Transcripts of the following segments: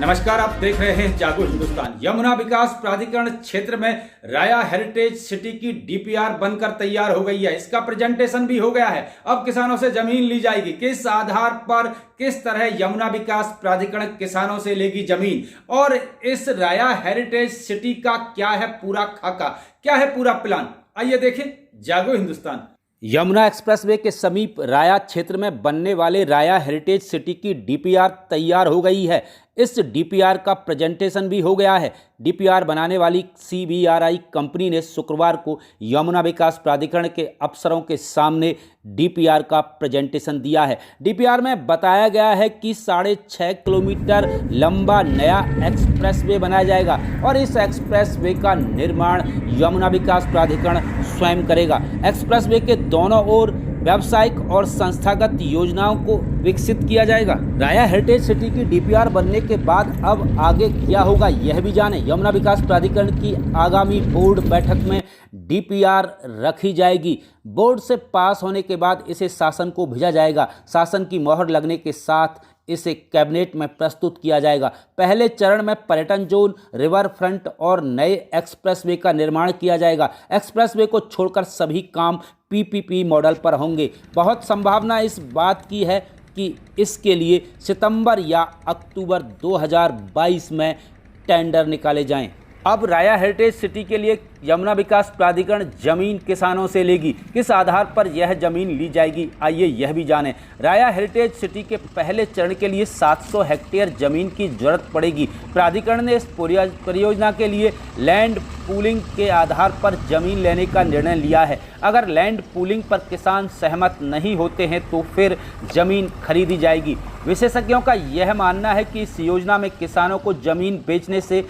नमस्कार, आप देख रहे हैं जागो हिंदुस्तान। यमुना विकास प्राधिकरण क्षेत्र में राया हेरिटेज सिटी की डीपीआर बनकर तैयार हो गई है। इसका प्रेजेंटेशन भी हो गया है। अब किसानों से जमीन ली जाएगी। किस आधार पर, किस तरह यमुना विकास प्राधिकरण किसानों से लेगी जमीन, और इस राया हेरिटेज सिटी का क्या है पूरा खाका, क्या है पूरा प्लान, आइए देखें जागो हिंदुस्तान। यमुना एक्सप्रेसवे के समीप राया क्षेत्र में बनने वाले राया हेरिटेज सिटी की डीपीआर तैयार हो गई है। इस डीपीआर का प्रेजेंटेशन भी हो गया है। डीपीआर बनाने वाली CBRI कंपनी ने शुक्रवार को यमुना विकास प्राधिकरण के अफसरों के सामने डीपीआर का प्रेजेंटेशन दिया है। डीपीआर में बताया गया है कि 6.5 किलोमीटर लंबा नया एक्सप्रेसवे बनाया जाएगा और इस एक्सप्रेसवे का निर्माण यमुना विकास प्राधिकरण स्वयं करेगा। एक्सप्रेसवे के दोनों ओर व्यावसायिक और संस्थागत योजनाओं को विकसित किया जाएगा। राया हेरिटेज सिटी की डीपीआर बनने के बाद अब आगे क्या होगा यह भी जाने। यमुना विकास प्राधिकरण की आगामी बोर्ड बैठक में डीपीआर रखी जाएगी। बोर्ड से पास होने के बाद इसे शासन को भेजा जाएगा। शासन की मोहर लगने के साथ इसे कैबिनेट में प्रस्तुत किया जाएगा। पहले चरण में पर्यटन जोन, रिवर फ्रंट और नए एक्सप्रेसवे का निर्माण किया जाएगा। एक्सप्रेसवे को छोड़कर सभी काम PPP मॉडल पर होंगे। बहुत संभावना इस बात की है कि इसके लिए सितंबर या अक्टूबर 2022 में टेंडर निकाले जाएं। अब राया हेरिटेज सिटी के लिए यमुना विकास प्राधिकरण जमीन किसानों से लेगी। किस आधार पर यह जमीन ली जाएगी, आइए यह भी जानें। राया हेरिटेज सिटी के पहले चरण के लिए 700 हेक्टेयर जमीन की जरूरत पड़ेगी। प्राधिकरण ने इस परियोजना के लिए लैंड पूलिंग के आधार पर जमीन लेने का निर्णय लिया है। अगर लैंड पूलिंग पर किसान सहमत नहीं होते हैं तो फिर जमीन खरीदी जाएगी। विशेषज्ञों का यह मानना है कि इस योजना में किसानों को जमीन बेचने से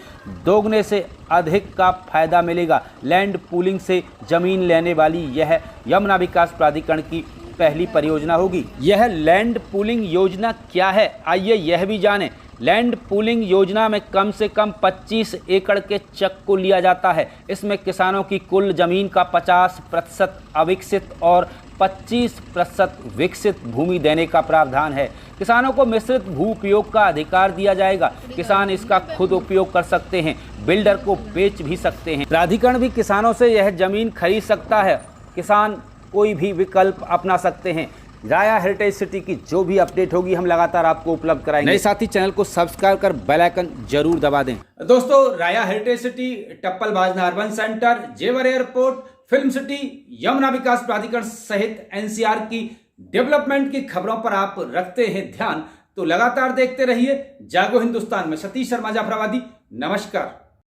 दोगुने से अधिक का फायदा मिलेगा। लैंड पूलिंग से जमीन लेने वाली यह यमुना विकास प्राधिकरण की पहली परियोजना होगी। यह लैंड पूलिंग योजना क्या है, आइए यह भी जानें। लैंड पूलिंग योजना में कम से कम 25 एकड़ के चक को लिया जाता है। इसमें किसानों की कुल जमीन का 50% अविकसित और 25% विकसित भूमि देने का प्रावधान है। किसानों को मिश्रित भू उपयोग का अधिकार दिया जाएगा। किसान इसका खुद उपयोग कर सकते हैं, बिल्डर को बेच भी सकते हैं। प्राधिकरण भी किसानों से यह जमीन खरीद सकता है। किसान कोई भी विकल्प अपना सकते हैं। राया हेरिटेज सिटी की जो भी अपडेट होगी हम लगातार आपको उपलब्ध कराएंगे। नए साथी चैनल को सब्सक्राइब कर बेल आइकन जरूर दबा दें। दोस्तों, राया हेरिटेज सिटी, टप्पल बाजना अर्बन सेंटर, जेवर एयरपोर्ट, फिल्म सिटी, यमुना विकास प्राधिकरण सहित NCR की डेवलपमेंट की खबरों पर आप रखते हैं ध्यान, तो लगातार देखते रहिए जागो हिंदुस्तान में। सतीश शर्मा जाफराबादी, नमस्कार।